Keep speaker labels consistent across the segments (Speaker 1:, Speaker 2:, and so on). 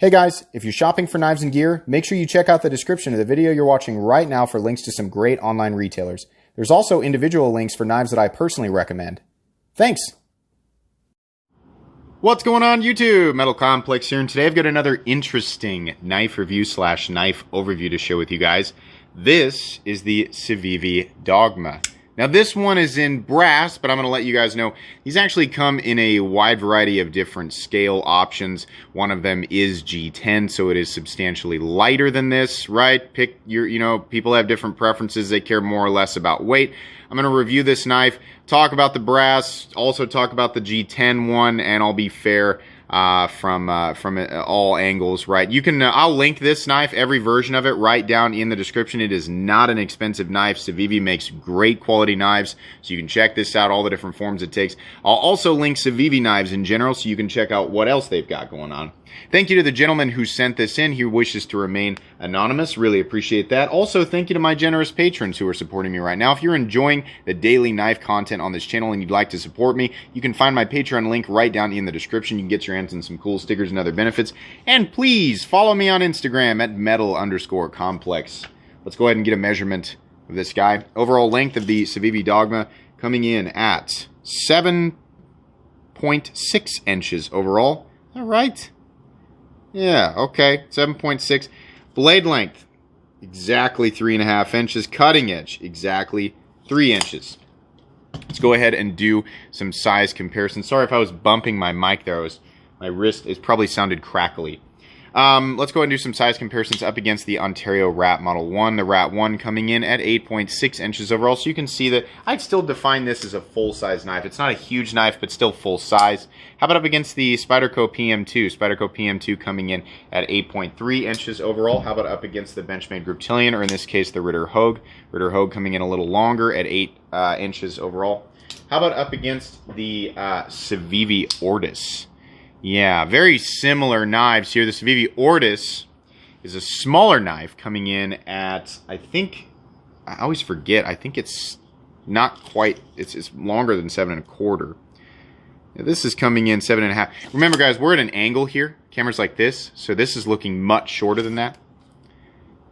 Speaker 1: Hey guys, if you're shopping for knives and gear, make sure you check out the description of the video you're watching right now for links to some great online retailers. There's also individual links for knives that I personally recommend. Thanks!
Speaker 2: What's going on YouTube? Metal Complex here, and today I've got another interesting knife review slash knife overview to share with you guys. This is the Civivi Dogma. Now this one is in brass, but I'm going to let you guys know these actually come in a wide variety of different scale options. One of them is G10, so it is substantially lighter than this, right? Pick your, people have different preferences. They care more or less about weight. I'm going to review this knife, talk about the brass, also talk about the G10 one, and I'll be fair from all angles, right? You can, I'll link this knife, every version of it, right down in the description. It is not an expensive knife. Civivi makes great quality knives, so you can check this out, all the different forms it takes. I'll also link Civivi knives in general, so you can check out what else they've got going on. Thank you to the gentleman who sent this in. He wishes to remain anonymous. Really appreciate that. Also, thank you to my generous patrons who are supporting me right now. If you're enjoying the daily knife content on this channel and you'd like to support me, you can find my Patreon link right down in the description. You can get your hands on some cool stickers and other benefits. And please follow me on Instagram at metal_complex. Let's go ahead and get a measurement of this guy. Overall length of the Civivi Dogma coming in at 7.6 inches overall. All right. Yeah, okay, 7.6. Blade length, exactly 3.5 inches. Cutting edge, exactly 3 inches. Let's go ahead and do some size comparisons. Sorry if I was bumping my mic there. My wrist, it probably sounded crackly. Let's go ahead and do some size comparisons up against the Ontario Rat Model 1. The Rat 1 coming in at 8.6 inches overall. So you can see that I'd still define this as a full-size knife. It's not a huge knife, but still full size. How about up against the Spyderco PM2? Spyderco PM2 coming in at 8.3 inches overall. How about up against the Benchmade Griptilian, or in this case, the Ritter Hogue? Ritter Hogue coming in a little longer at 8 inches overall. How about up against the Civivi Ortis? Yeah, very similar knives here. The Civivi Ortis is a smaller knife coming in at, I always forget, I think it's not quite, it's longer than 7.25. This is coming in 7.5. Remember guys, we're at an angle here. Camera's like this, so this is looking much shorter than that.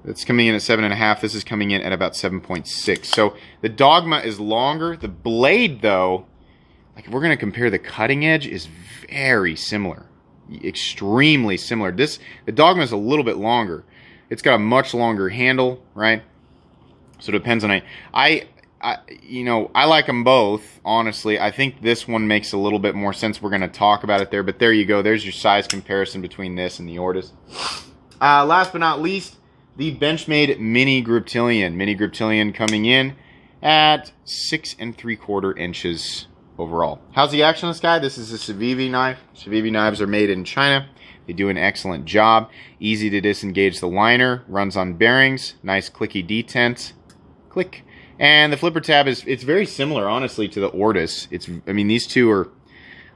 Speaker 2: It's coming in at 7.5. This is coming in at about 7.6. So the Dogma is longer. The blade, though, like if we're going to compare, the cutting edge is very similar, extremely similar. The Dogma is a little bit longer. It's got a much longer handle, right? So it depends on it. I like them both, honestly. I think this one makes a little bit more sense. We're going to talk about it there, but there you go. There's your size comparison between this and the Ortis. Last but not least, the Benchmade Mini Griptilian. Mini Griptilian coming in at 6.75 inches overall. How's the action on this guy? This is a Civivi knife. Civivi knives are made in China. They do an excellent job. Easy to disengage the liner. Runs on bearings. Nice clicky detent. Click. And the flipper tab it's very similar, honestly, to the Ortis. I mean, these two are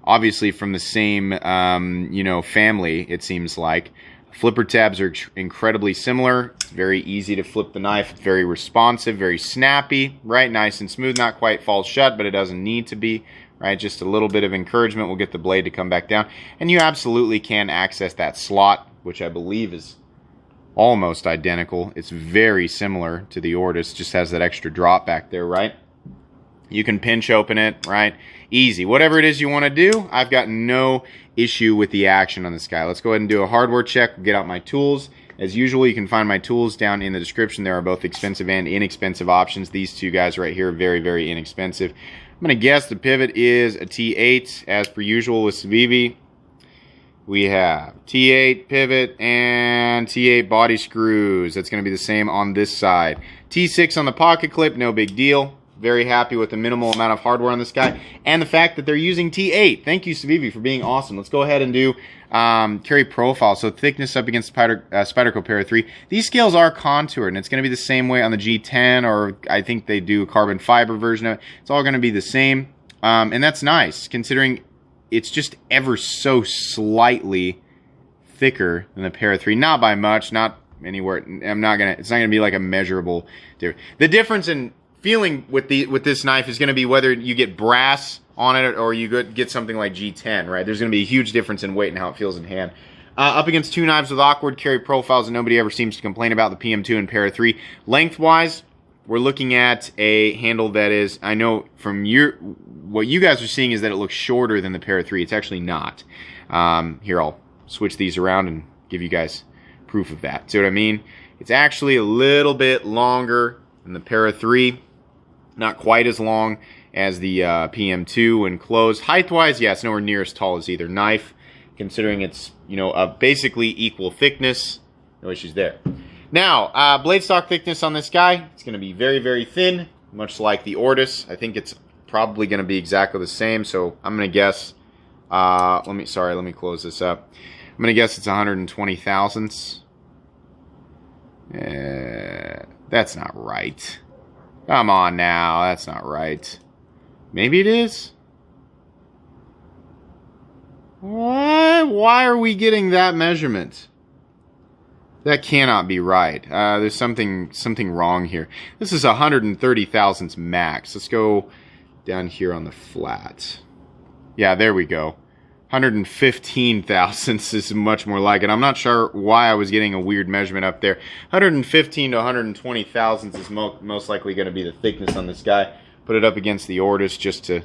Speaker 2: obviously from the same, family, it seems like. Flipper tabs are incredibly similar. It's very easy to flip the knife. It's very responsive, very snappy, right? Nice and smooth. Not quite falls shut, but it doesn't need to be, right? Just a little bit of encouragement will get the blade to come back down. And you absolutely can access that slot, which I believe is almost identical. It's very similar to the Ortis. Just has that extra drop back there, right? You can pinch open it, right? Easy. Whatever it is you want to do, I've got no issue with the action on this guy. Let's go ahead and do a hardware check. Get out my tools. As usual, you can find my tools down in the description. There are both expensive and inexpensive options. These two guys right here are very, very inexpensive. I'm going to guess the pivot is a T8, as per usual with Civivi. We have T8 pivot and T8 body screws. That's going to be the same on this side. T6 on the pocket clip, no big deal. Very happy with the minimal amount of hardware on this guy. And the fact that they're using T8. Thank you, Civivi, for being awesome. Let's go ahead and do carry profile. So thickness up against Spyderco Para 3. These scales are contoured, and it's going to be the same way on the G10, or I think they do a carbon fiber version of it. It's all going to be the same. And that's nice, considering it's just ever so slightly thicker than the Para 3. Not by much, not anywhere. It's not gonna be like a measurable difference. The difference in feeling with this knife is going to be whether you get brass on it or you get something like G10, right? There's going to be a huge difference in weight and how it feels in hand. Up against two knives with awkward carry profiles that nobody ever seems to complain about, the PM2 and Para 3. Lengthwise, we're looking at a handle that is, I know from what you guys are seeing is that it looks shorter than the Para 3. It's actually not. Here, I'll switch these around and give you guys proof of that. See what I mean? It's actually a little bit longer than the Para 3. Not quite as long as the PM2 when closed. Height-wise, yeah, it's nowhere near as tall as either knife, considering it's, you know, basically equal thickness. No issues there. Now, blade stock thickness on this guy, it's going to be very, very thin, much like the Ortis. I think it's probably going to be exactly the same, so I'm going to guess, let me close this up. I'm going to guess it's 120 thousandths. That's not right. Come on now, that's not right. Maybe it is? Why are we getting that measurement? That cannot be right. There's something wrong here. This is 130 thousandths max. Let's go down here on the flat. Yeah, there we go. 115 thousandths is much more like it. I'm not sure why I was getting a weird measurement up there. 115 to 120 thousandths is most likely going to be the thickness on this guy. Put it up against the Ortis just to,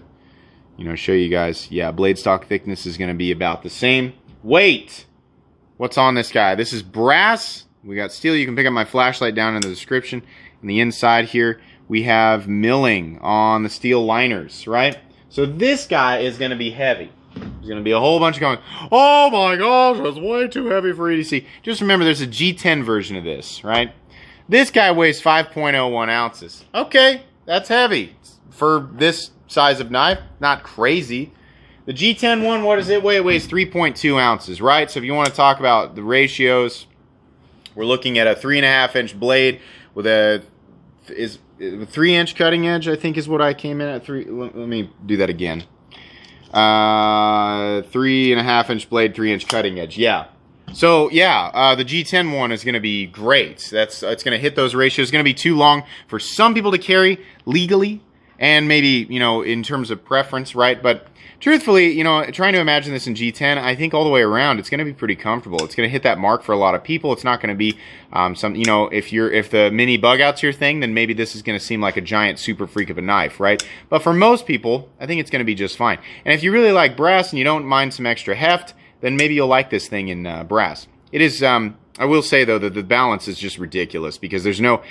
Speaker 2: you know, show you guys. Yeah, blade stock thickness is going to be about the same. Weight. What's on this guy? This is brass. We got steel. You can pick up my flashlight down in the description. In the inside here, we have milling on the steel liners, right? So this guy is going to be heavy. There's going to be a whole bunch of going, oh my gosh, that's way too heavy for EDC. Just remember, there's a G10 version of this, right? This guy weighs 5.01 ounces. Okay, that's heavy. For this size of knife, not crazy. The G10 one, what does it weigh? It weighs 3.2 ounces, right? So if you want to talk about the ratios, we're looking at a 3.5-inch blade with a 3-inch cutting edge, I think is what I came in at. Let me do that again. 3.5-inch blade, 3-inch cutting edge. Yeah. So yeah, the G10 one is going to be great. It's going to hit those ratios. It's going to be too long for some people to carry legally, and maybe, you know, in terms of preference, right? But truthfully, you know, trying to imagine this in G10, I think all the way around, it's going to be pretty comfortable. It's going to hit that mark for a lot of people. It's not going to be you know, if the mini bug out's your thing, then maybe this is going to seem like a giant super freak of a knife, right? But for most people, I think it's going to be just fine. And if you really like brass and you don't mind some extra heft, then maybe you'll like this thing in brass. It is, I will say though, that the balance is just ridiculous because there's no,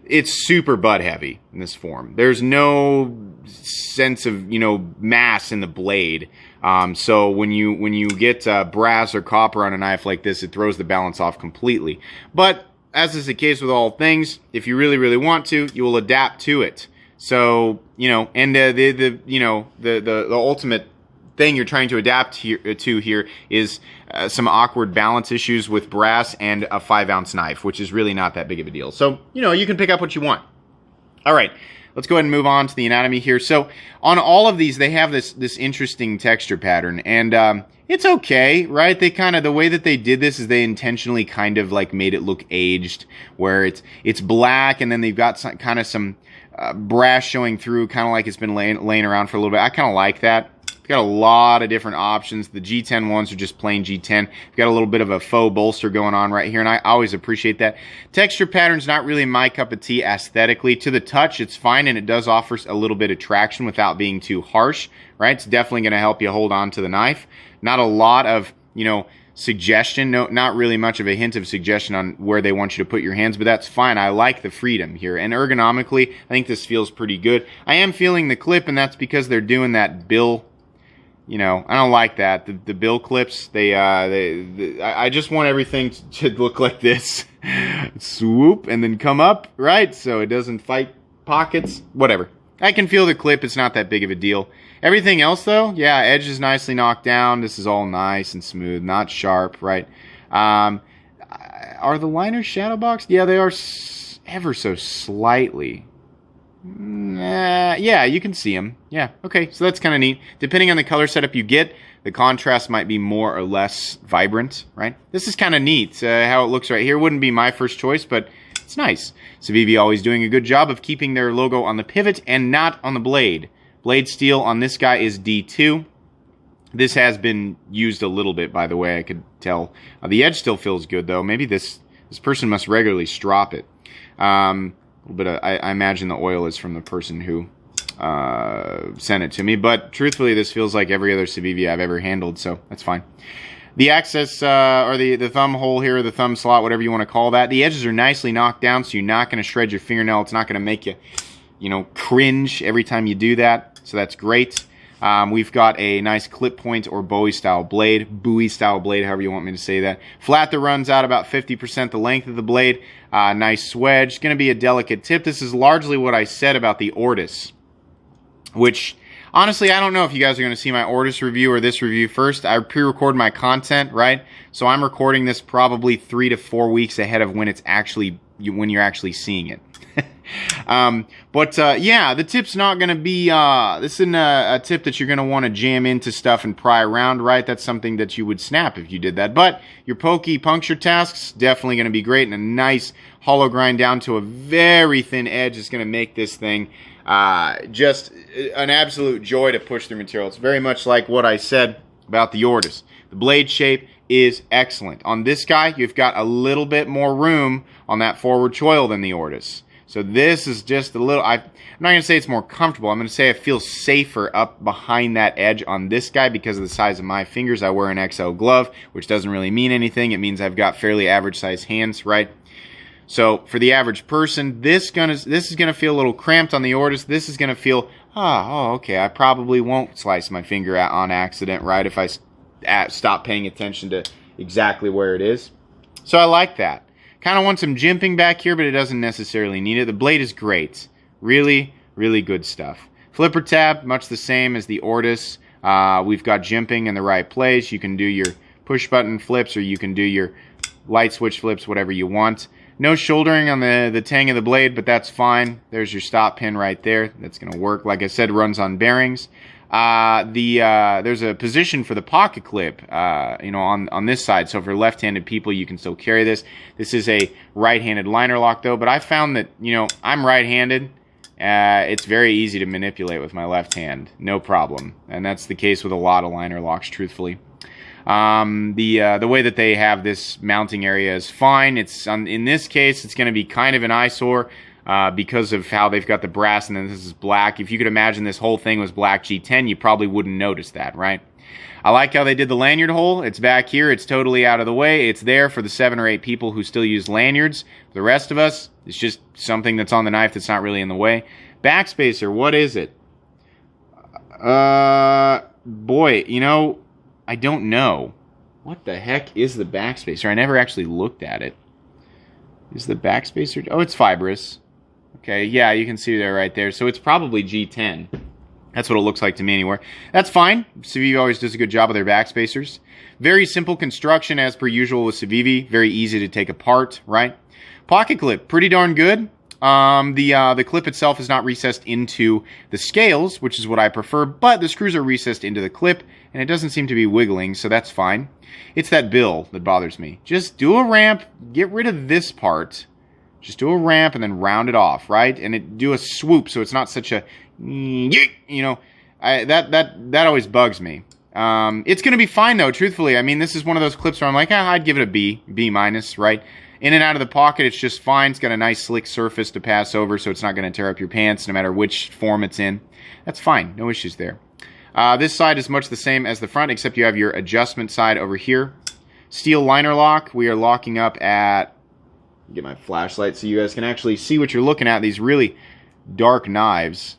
Speaker 2: it's super butt heavy in this form. There's no sense of, you know, mass in the blade. So when you get brass or copper on a knife like this, it throws the balance off completely. But as is the case with all things, if you really, really want to, you will adapt to it. So, you know, and the ultimate thing you're trying to adapt to here is some awkward balance issues with brass and a 5-ounce knife, which is really not that big of a deal. So, you know, you can pick up what you want. All right, let's go ahead and move on to the anatomy here. So on all of these, they have this interesting texture pattern, and it's okay, right? They kind of, the way that they did this is they intentionally kind of like made it look aged, where it's black, and then they've got some brass showing through, kind of like it's been laying around for a little bit. I kind of like that. Got a lot of different options. The G10 ones are just plain G10. We've got a little bit of a faux bolster going on right here, and I always appreciate that. Texture pattern's not really my cup of tea aesthetically. To the touch, it's fine, and it does offer a little bit of traction without being too harsh, right? It's definitely going to help you hold on to the knife. Not a lot of, you know, suggestion. No, not really much of a hint of suggestion on where they want you to put your hands, but that's fine. I like the freedom here, and ergonomically, I think this feels pretty good. I am feeling the clip, and that's because they're doing that bill. You know, I don't like that. The bill clips, I just want everything to look like this. Swoop, and then come up, right? So it doesn't fight pockets. Whatever. I can feel the clip. It's not that big of a deal. Everything else, though, yeah, edge is nicely knocked down. This is all nice and smooth, not sharp, right? Are the liners shadow boxed? Yeah, they are ever so slightly. Yeah, you can see them. Yeah, okay, so that's kind of neat. Depending on the color setup you get, the contrast might be more or less vibrant, right? This is kind of neat, how it looks right here. Wouldn't be my first choice, but it's nice. Civivi always doing a good job of keeping their logo on the pivot and not on the blade. Blade steel on this guy is D2. This has been used a little bit, by the way, I could tell. The edge still feels good, though. Maybe this person must regularly strop it. But I imagine the oil is from the person who sent it to me. But truthfully, this feels like every other Civivi I've ever handled, so that's fine. The access, or the thumb hole here, the thumb slot, whatever you want to call that, the edges are nicely knocked down, so you're not going to shred your fingernail. It's not going to make you, cringe every time you do that, so that's great. We've got a nice clip point or bowie style blade, however you want me to say that. Flat that runs out about 50% the length of the blade. Nice swedge. Going to be a delicate tip. This is largely what I said about the Ortis, which honestly, I don't know if you guys are going to see my Ortis review or this review first. I pre-record my content, right? So I'm recording this probably 3 to 4 weeks ahead of when when you're actually seeing it. Yeah, the tip's not going to be, this isn't a tip that you're going to want to jam into stuff and pry around, right? That's something that you would snap if you did that. But your pokey puncture tasks, definitely going to be great. And a nice hollow grind down to a very thin edge is going to make this thing just an absolute joy to push through material. It's very much like what I said about the Ortis. The blade shape is excellent. On this guy, you've got a little bit more room on that forward choil than the Ortis. So this is just a little, I'm not going to say it's more comfortable. I'm going to say I feel safer up behind that edge on this guy because of the size of my fingers. I wear an XL glove, which doesn't really mean anything. It means I've got fairly average size hands, right? So for the average person, this is gonna feel a little cramped on the Ortis. This is gonna feel, okay, I probably won't slice my finger out on accident, right? If I stop paying attention to exactly where it is. So I like that. Kind of want some jimping back here, but it doesn't necessarily need it. The blade is great. Really, really good stuff. Flipper tab, much the same as the Ortis. We've got jimping in the right place. You can do your push button flips or you can do your light switch flips, whatever you want. No shouldering on the tang of the blade, but that's fine. There's your stop pin right there. That's going to work. Like I said, runs on bearings. There's a position for the pocket clip, on this side. So for left-handed people, you can still carry this. This is a right-handed liner lock, though. But I found that, I'm right-handed. It's very easy to manipulate with my left hand. No problem. And that's the case with a lot of liner locks, truthfully. The way that they have this mounting area is fine. In this case, it's going to be kind of an eyesore because of how they've got the brass and then this is black. If you could imagine this whole thing was black G10, you probably wouldn't notice that, right? I like how they did the lanyard hole. It's back here. It's totally out of the way. It's there for the 7 or 8 people who still use lanyards. For the rest of us, it's just something that's on the knife that's not really in the way. Backspacer, what is it? Boy, I don't know. What the heck is the backspacer? I never actually looked at it. Is the backspacer... Oh, it's fibrous. Okay, yeah, you can see there right there. So it's probably G10. That's what it looks like to me anywhere. That's fine. Civivi always does a good job of their backspacers. Very simple construction as per usual with Civivi. Very easy to take apart, right? Pocket clip, pretty darn good. The clip itself is not recessed into the scales, which is what I prefer, but the screws are recessed into the clip, and it doesn't seem to be wiggling, so that's fine. It's that bill that bothers me. Just do a ramp, get rid of this part, just do a ramp and then round it off, right? And do a swoop, so it's not such a, that always bugs me. It's going to be fine, though, truthfully. I mean, this is one of those clips where I'm like, I'd give it a B minus, right? In and out of the pocket, it's just fine. It's got a nice slick surface to pass over, so it's not going to tear up your pants no matter which form it's in. That's fine. No issues there. This side is much the same as the front, except you have your adjustment side over here. Steel liner lock. We are locking up at... Get my flashlight so you guys can actually see what you're looking at. These really dark knives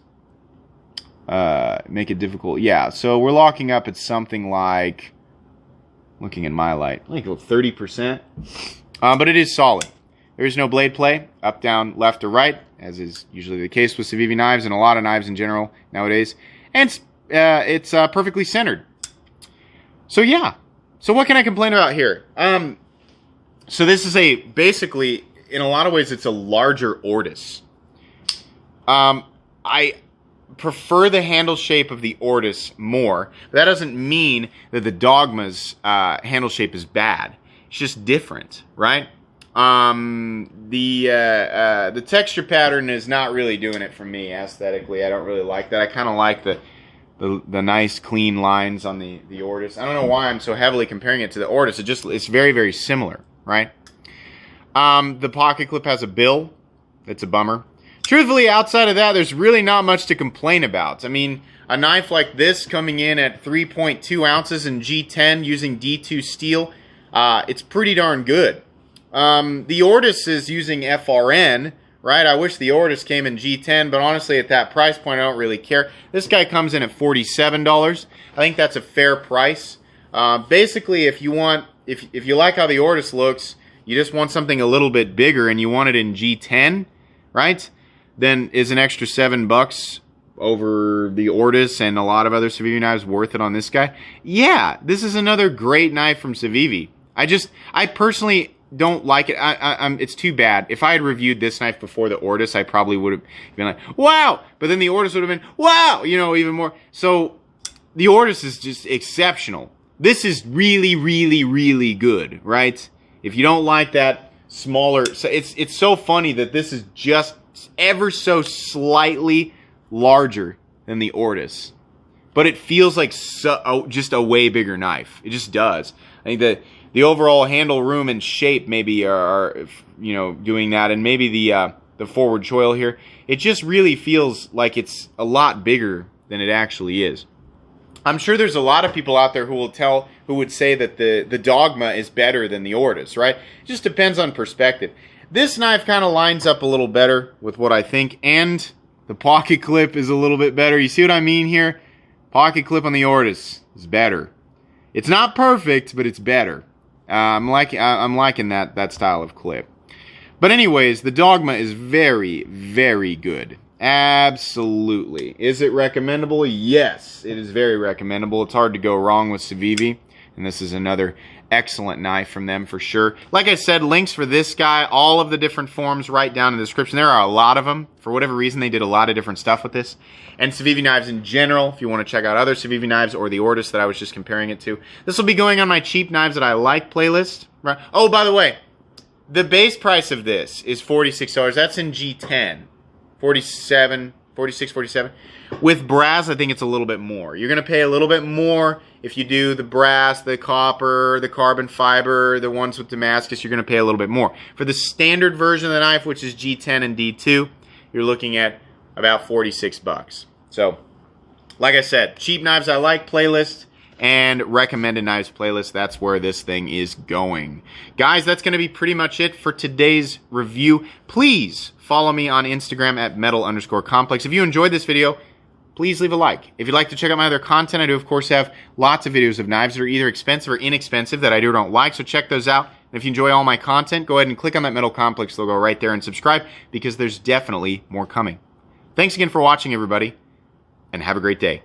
Speaker 2: make it difficult. Yeah, so we're locking up at something like... Looking at my light. Like 30%. But it is solid. There is no blade play, up, down, left, or right, as is usually the case with Civivi knives and a lot of knives in general nowadays. And it's perfectly centered. So yeah. So what can I complain about here? So this is basically, in a lot of ways, it's a larger Ortis. I prefer the handle shape of the Ortis more. But that doesn't mean that the Dogma's handle shape is bad. It's just different, right? The texture pattern is not really doing it for me aesthetically. I don't really like that. I kind of like the the nice clean lines on the Ortis. I don't know why I'm so heavily comparing it to the Ortis. It's very, very similar, right? The pocket clip has a bill. It's a bummer. Truthfully, outside of that, there's really not much to complain about. I mean, a knife like this coming in at 3.2 ounces in G10 using D2 steel, it's pretty darn good. The Ortis is using FRN, right? I wish the Ortis came in G10, but honestly, at that price point, I don't really care. This guy comes in at $47. I think that's a fair price. Basically, if you like how the Ortis looks, you just want something a little bit bigger and you want it in G10, right? Then is an extra $7 over the Ortis and a lot of other Civivi knives worth it on this guy? Yeah, this is another great knife from Civivi. I personally don't like it. It's too bad. If I had reviewed this knife before the Ortis, I probably would have been like, wow! But then the Ortis would have been, wow! You know, even more. So, the Ortis is just exceptional. This is really, really, really good, right? If you don't like that smaller... So it's so funny that this is just ever so slightly larger than the Ortis, but it feels like just a way bigger knife. It just does. I think the overall handle room and shape maybe are doing that, and maybe the forward choil here. It just really feels like it's a lot bigger than it actually is. I'm sure there's a lot of people out there who would say that the Dogma is better than the Ortis, right? It just depends on perspective. This knife kind of lines up a little better with what I think, and the pocket clip is a little bit better. You see what I mean here? Pocket clip on the Ortis is better. It's not perfect, but it's better. I'm liking that style of clip. But anyways, the Dogma is very, very good. Absolutely. Is it recommendable? Yes, it is very recommendable. It's hard to go wrong with Civivi, and this is another excellent knife from them for sure. Like I said, links for this guy, all of the different forms right down in the description. There are a lot of them. For whatever reason, they did a lot of different stuff with this. And Civivi knives in general, if you want to check out other Civivi knives or the Ortis that I was just comparing it to. This will be going on my cheap knives that I like playlist. Right? Oh, by the way, the base price of this is $46. That's in G10. 47, 46, 47. With brass, I think it's a little bit more. You're going to pay a little bit more if you do the brass, the copper, the carbon fiber, the ones with Damascus. You're going to pay a little bit more. For the standard version of the knife, which is G10 and D2, you're looking at about $46. So, like I said, cheap knives I like playlist and recommended knives playlist. That's where this thing is going. Guys, that's going to be pretty much it for today's review. Please follow me on Instagram at metal_complex. If you enjoyed this video, please leave a like. If you'd like to check out my other content, I do, of course, have lots of videos of knives that are either expensive or inexpensive that I do or don't like, so check those out. And if you enjoy all my content, go ahead and click on that Metal Complex logo right there and subscribe, because there's definitely more coming. Thanks again for watching, everybody, and have a great day.